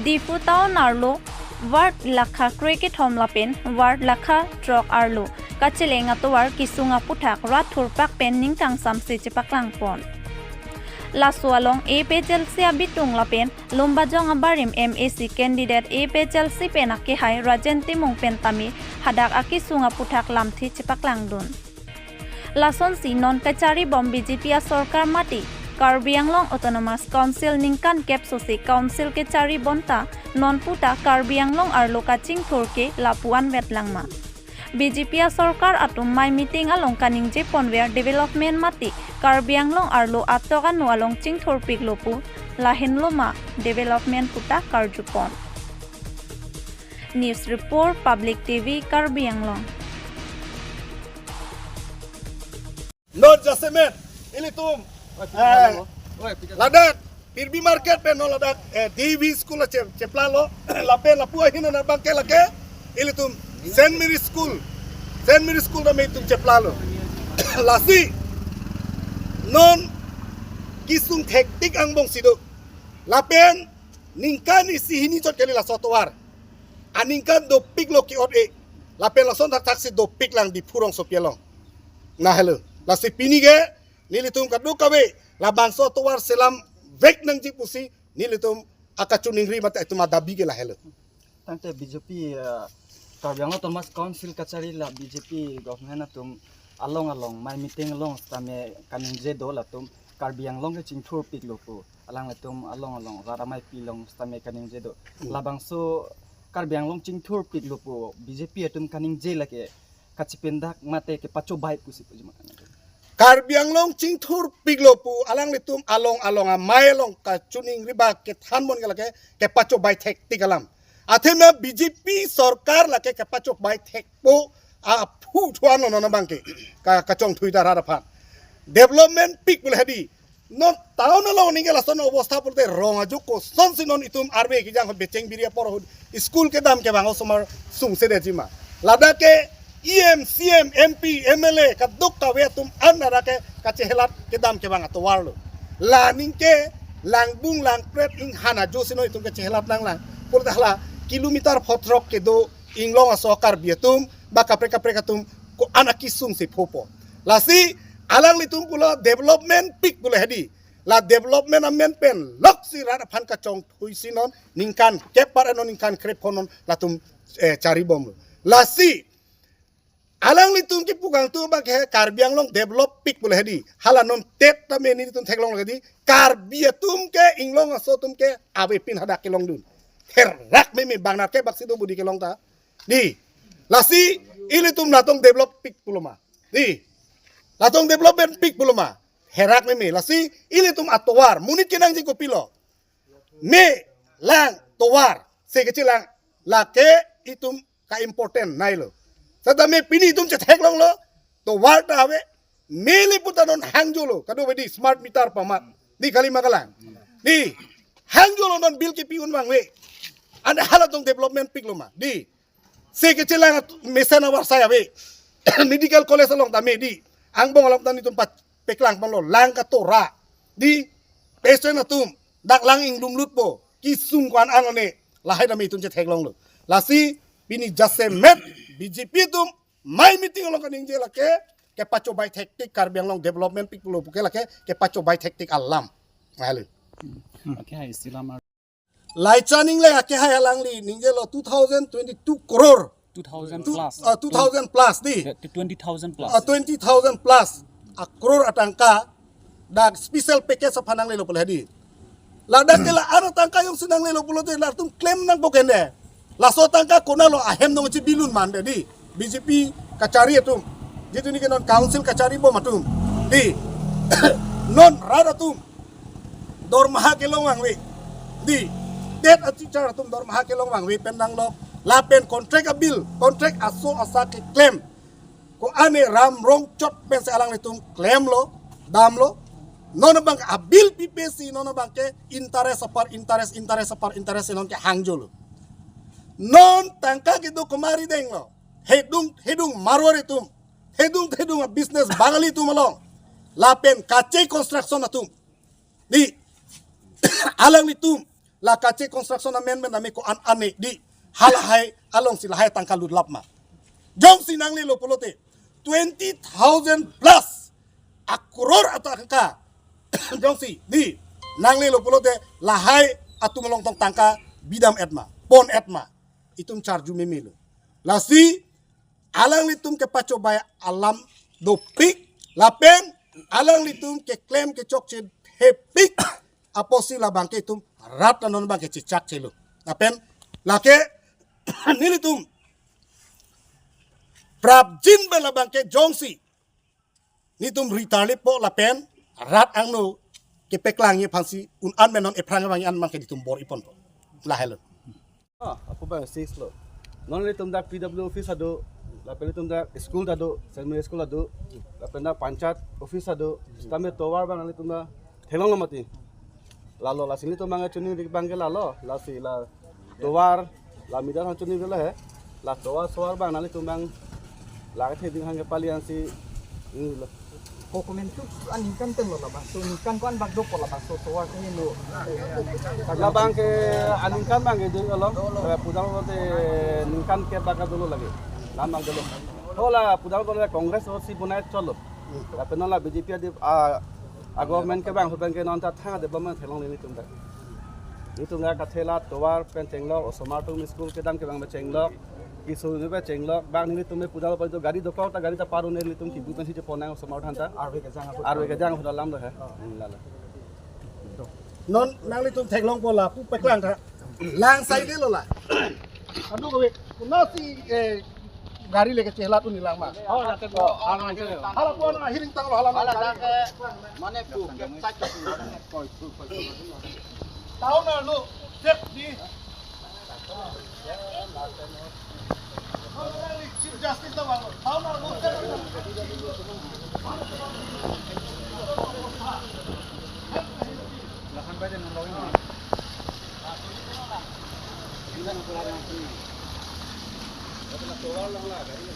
di putao narlo ward lakha cricket home lapen ward lakha trok arlo kachilenga towar kisunga puthak rat thurpak pen ningtang samsi chipaklang pon Lasualong APHLC abitung lapen lumbajong abarim MAC candidate APHLC penake hai Rajenti mong pentami hadak aki sunga puthak lamthi chipaklang dun Lason si non kachari bom BJP sorkar mati Karbi Anglong Autonomous Council ningkan kep sosi council ke cari bonta non puta Karbi Anglong arlo kaching thurke lapuan wetlangma BJP sorkar atum mai meeting along kaning je ponwer development mati Karbi Anglong arlo atokan nualong ching thurpik lopu lahin loma development puta karjupon News Report Public TV Karbi Anglong Non jasemet ilitum ladak pirbi market pe no ladak DV school ceplalo lape lapua hina na bangke lake ilitum Saint Mary school na meitum ceplalo lasi non kisung hektik ang bong sido lapen ningkan isi hini chot kali la sotwar aningkan do pik lo ki ot e lapen la son taksi do pik lang di purong sopielong na hello lasi pinige nilitum kadu kawe labang sotwar selam vek nang jipusi nilitum akachuning ri mata itu madabi ge la hello tante BJP Karbiang Autonomous Council kachari la BJP government atum along my meeting along tame kaning je do la tum Karbiang long ke chingthur pik lopu alang atum along raramai pilong tame kaning je do labang so Karbiang long chingthur pik lopu BJP atum kaning je la ke kachipendak mate ke pacho bai kusi pujima Karbi Anglong chingthur piglopu alang litum along mailong ka chuning riba ke thanmon galake ke pacho bai thek tigalam athena BJP sarkar lake ke pacho bai thek po a phu thuano no bangke ka chong thuita ra phan development pik bul hadi no taun along ningela son obostha pulte ronga joko son sinon itum arbe ki jang becheng biria por school ke dam ke bango somar sung se dejima ladake EM, CM, MP, MLA kaduk kawe tum anara ke kacehelat ke dam ke bang atau warlo. Laning ke langbung lang pret ing hana jo sino itum kacehelat nang lang. Purtahla kilometer potrok ke do inglong asokar biatum baka preka tum ko anak kisung si popo. Lasi alang litum pula development pik pula hadi. La development amen pen lok si rada pan kacong thui sinon ningkan kepar anon ningkan krep konon latum cari bom. Lasi alang litum ki pugang tu bak he Karbiang long develop pik boleh hadi halanon tet tame ni tum theklong lagi Karbiatum ke inglong aso tum ke awe pin hada kelong dun herak me bang na ke bak situ budi kelong ta di lasi ili tum latong develop pik puloma di latong development pik puloma herak me lasi ili tum atowar munit kinang ji ko pilo me lang towar se kecilang lake itum ka important nailo Sada me pini tum cetek long lo to warta ave meli putanon hangjolo kado wedi smart meter pamat di kali makalang di hangjolo non bil ki piun bang we ada halatong development pik lo ma di se kecilang mesana war saya we medical college long tame di angbong alam tan itum pat peklang pang lo lang ka tora di pesen atum dak lang ing lumlut po kisung kwan anone lahai dami itum cetek long lo lasi pini jase met BJP tum mai meeting long kaning je lake ke pacho bai tektik Karbiang long development pik pulo buke lake ke pacho bai tektik alam halu okay istilah lai chaning le ake hai alang li ningje lo 2022 crore 2000 plus 2000 plus di 20,000 plus 20,000 plus a crore atangka dak special package sa panang le lo pula di ladak kela ano tangka yung sinang le lo pulo te latum claim nang bokende laso tangka kona lo ahem dong ci bilun mande di BJP kacari atum jitu ni non council kacari bom atum di non rada tum dor maha kelong wang we di det ati cara atum dor maha kelong wang we pendang lo lapen kontrak abil kontrak aso asa ke claim ko ane ram rong chot pen se alang litum claim lo dam lo nono bang abil PPC nono bang ke interest non ke hangjolo non tangka gitu kemari deng lo hedung marwar itu hedung business bangali itu malong lapen kace construction atum di alang itu la kace construction amendment nami ko ane di halahai along silahai tangka ludlap ma jong sinang ni lo polote 20,000 plus akuror atau angka jong si di nang ni lo polote lahai atu melong tong tangka bidam etma pon etma itum charju memelo lasi alang litum ke paco baya alam do pik lapen alang litum ke klaim ke chok che hepik aposi la bangke itum rat non bangke cicak celo lapen lake nilitum prabjin bela bangke jongsi nitum ritali po lapen rat angno ke peklangi phansi un an menon e prang bang an bangke ditum bor ipon po lahelo apa bang sis lo non le tumda PW office ado la pele tumda school ado selmi school ado la penda panchayat office ado tame towar bang le tumda thelong mati lalo la sini tumanga chuni dik bangke lalo la si la towar la midan han chuni gela he la towar sowar bang nali tumbang la ke ding hange palian si lo Dokumen tu anin kan teng lo lah bang. So kan kan bag do pola bang. So wa kan lo. la bang ke aningkan bang ke ding lo pudang lo te ningkan ke baga dulu lagi lama dulu hola pudang lo kongres और सी बनाए चलो la pena la BJP adi government ke bang ke non ta thang de bam thelong ni tumda ka thela towar pen chenglo somato school ke dam ke bang chenglo किसो ने बे चेंगलो बांग नि तुमे पूजा पर तो गाड़ी दोकाओ ता गाड़ी ता पारो ने तुम की बुतन सी पोना समाउ थांता आरवे के जांग होदा लाम है ला non nang litum theklong pola pu peklang tha lang sai de lo la anu ko nasi gari leke chehla tu nilang ma hala ko na hiring tang hala na mane ku ke sai tau na lu sep di Chief Justice da bang tau na lu sep lahan bae nang lawin ini nang pula yang sini betul towar lang la gari